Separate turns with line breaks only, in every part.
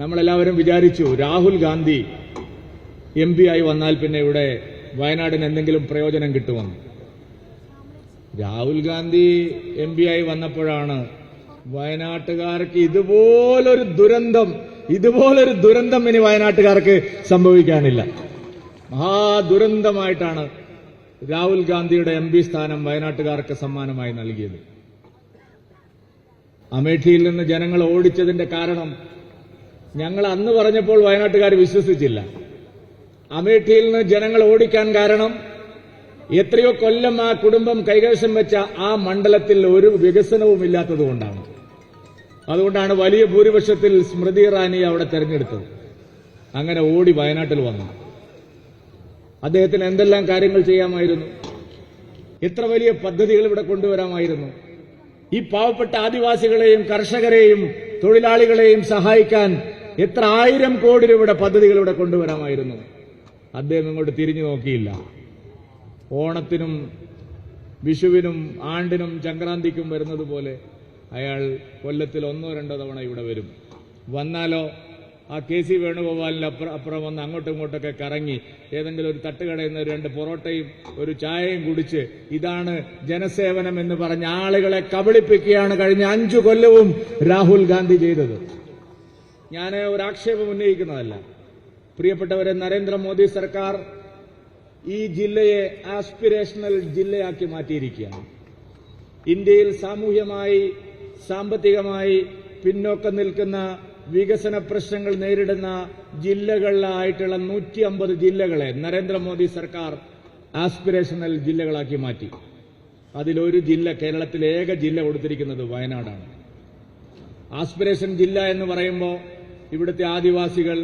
നമ്മളെല്ലാവരും വിചാരിച്ചു രാഹുൽ ഗാന്ധി MP ആയി വന്നാൽ പിന്നെ ഇവിടെ വയനാടിന് എന്തെങ്കിലും പ്രയോജനം കിട്ടുമെന്ന്. രാഹുൽ ഗാന്ധി MP ആയി വന്നപ്പോഴാണ് വയനാട്ടുകാർക്ക് ഇതുപോലൊരു ദുരന്തം ഇനി വയനാട്ടുകാർക്ക് സംഭവിക്കാനില്ല. മഹാദുരന്തമായിട്ടാണ് രാഹുൽ ഗാന്ധിയുടെ MP സ്ഥാനം വയനാട്ടുകാർക്ക് സമ്മാനമായി നൽകിയത്. അമേഠിയിൽ നിന്ന് ജനങ്ങൾ ഓടിച്ചതിന്റെ കാരണം ഞങ്ങൾ അന്ന് പറഞ്ഞപ്പോൾ വയനാട്ടുകാർ വിശ്വസിച്ചില്ല. അമേഠിയിൽ നിന്ന് ജനങ്ങൾ ഓടിക്കാൻ കാരണം എത്രയോ കൊല്ലം ആ കുടുംബം കൈകൈവശം വെച്ച ആ മണ്ഡലത്തിൽ ഒരു വികസനവും ഇല്ലാത്തതുകൊണ്ടാണ്. അതുകൊണ്ടാണ് വലിയ ഭൂരിപക്ഷത്തിൽ സ്മൃതി ഇറാനിയെ അവിടെ തെരഞ്ഞെടുത്തത്. അങ്ങനെ ഓടി വയനാട്ടിൽ വന്നു. അദ്ദേഹത്തിന് എന്തെല്ലാം കാര്യങ്ങൾ ചെയ്യാമായിരുന്നു, എത്ര വലിയ പദ്ധതികൾ ഇവിടെ കൊണ്ടുവരാമായിരുന്നു. ഈ പാവപ്പെട്ട ആദിവാസികളെയും കർഷകരെയും തൊഴിലാളികളെയും സഹായിക്കാൻ എത്ര 1000 കോടി രൂപയുടെ പദ്ധതികൾ ഇവിടെ കൊണ്ടുവരാമായിരുന്നു. അദ്ദേഹം ഇങ്ങോട്ട് തിരിഞ്ഞു നോക്കിയില്ല. ഓണത്തിനും വിഷുവിനും ആണ്ടിനും സംക്രാന്തിക്കും വരുന്നത് പോലെ അയാൾ കൊല്ലത്തിൽ 1-2 തവണ ഇവിടെ വരും. വന്നാലോ ആ KC വേണുഗോപാലിന്റെ അപ്പുറം വന്ന് അങ്ങോട്ടും ഇങ്ങോട്ടൊക്കെ കറങ്ങി ഏതെങ്കിലും ഒരു തട്ടുകടയിൽ നിന്ന് 2 പൊറോട്ടയും ഒരു ചായയും കുടിച്ച് ഇതാണ് ജനസേവനം എന്ന് പറഞ്ഞ ആളുകളെ കബളിപ്പിക്കുകയാണ് കഴിഞ്ഞ 5 കൊല്ലവും രാഹുൽ ഗാന്ധി ചെയ്തത്. ഞാൻ ഒരാക്ഷേപം ഉന്നയിക്കുന്നതല്ല. പ്രിയപ്പെട്ടവരെ, നരേന്ദ്രമോദി സർക്കാർ ഈ ജില്ലയെ ആസ്പിരേഷണൽ ജില്ലയാക്കി മാറ്റിയിരിക്കുകയാണ്. ഇന്ത്യയിൽ സാമൂഹ്യമായി സാമ്പത്തികമായി പിന്നോക്കം നിൽക്കുന്ന വികസന പ്രശ്നങ്ങൾ നേരിടുന്ന ജില്ലകളിലായിട്ടുള്ള 150 ജില്ലകളെ നരേന്ദ്രമോദി സർക്കാർ ആസ്പിരേഷണൽ ജില്ലകളാക്കി മാറ്റി. അതിലൊരു ജില്ല, കേരളത്തിലെ ഏക ജില്ല കൊടുത്തിരിക്കുന്നത് വയനാടാണ്. ആസ്പിരേഷൻ ജില്ല എന്ന് പറയുമ്പോൾ ഇവിടുത്തെ ആദിവാസികൾ,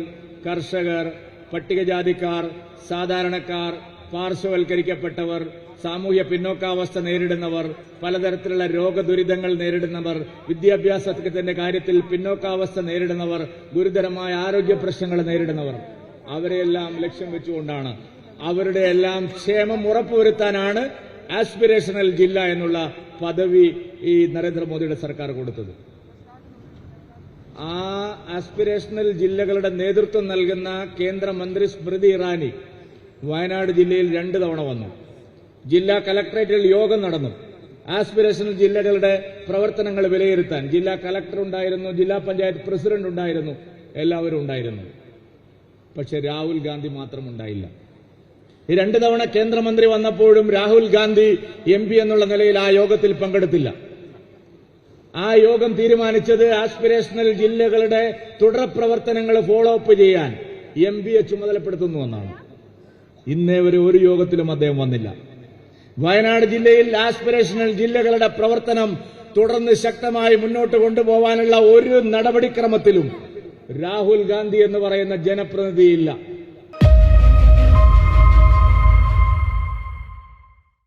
കർഷകർ, പട്ടികജാതിക്കാർ, സാധാരണക്കാർ, പാർശ്വവൽക്കരിക്കപ്പെട്ടവർ, സാമൂഹ്യ പിന്നോക്കാവസ്ഥ നേരിടുന്നവർ, പലതരത്തിലുള്ള രോഗദുരിതങ്ങൾ നേരിടുന്നവർ, വിദ്യാഭ്യാസത്തിന്റെ കാര്യത്തിൽ പിന്നോക്കാവസ്ഥ നേരിടുന്നവർ, ഗുരുതരമായ ആരോഗ്യ പ്രശ്നങ്ങൾ നേരിടുന്നവർ, അവരെയെല്ലാം ലക്ഷ്യം വെച്ചുകൊണ്ടാണ്, അവരുടെ എല്ലാം ക്ഷേമം ഉറപ്പുവരുത്താനാണ് ആസ്പിരേഷണൽ ജില്ല എന്നുള്ള പദവി ഈ നരേന്ദ്രമോദിയുടെ സർക്കാർ കൊടുത്തത്. ആ ആസ്പിരേഷണൽ ജില്ലകളുടെ നേതൃത്വം നൽകുന്ന കേന്ദ്രമന്ത്രി സ്മൃതി ഇറാനി വയനാട് ജില്ലയിൽ 2 തവണ വന്നു. ജില്ലാ കലക്ടറേറ്റിൽ യോഗം നടന്നു. ആസ്പിരേഷണൽ ജില്ലകളുടെ പ്രവർത്തനങ്ങൾ വിലയിരുത്താൻ ജില്ലാ കലക്ടർ ഉണ്ടായിരുന്നു, ജില്ലാ പഞ്ചായത്ത് പ്രസിഡന്റ് ഉണ്ടായിരുന്നു, എല്ലാവരും ഉണ്ടായിരുന്നു. പക്ഷെ രാഹുൽ ഗാന്ധി മാത്രം ഉണ്ടായില്ല. ഈ 2 തവണ കേന്ദ്രമന്ത്രി വന്നപ്പോഴും രാഹുൽ ഗാന്ധി MP എന്നുള്ള നിലയിൽ ആ യോഗത്തിൽ പങ്കെടുത്തില്ല. ആ യോഗം തീരുമാനിച്ചത് ആസ്പിരേഷണൽ ജില്ലകളുടെ തുടർ പ്രവർത്തനങ്ങൾ ഫോളോ അപ്പ് ചെയ്യാൻ MP-യെ ചുമതലപ്പെടുത്തുന്നുവെന്നാണ്. ഇന്നേ വരെ ഒരു യോഗത്തിലും അദ്ദേഹം വന്നില്ല. വയനാട് ജില്ലയിൽ ആസ്പിരേഷണൽ ജില്ലകളുടെ പ്രവർത്തനം തുടർന്ന് ശക്തമായി മുന്നോട്ട് കൊണ്ടുപോകാനുള്ള ഒരു നടപടിക്രമത്തിലും രാഹുൽ ഗാന്ധി എന്ന് പറയുന്ന ജനപ്രതിനിധിയില്ല.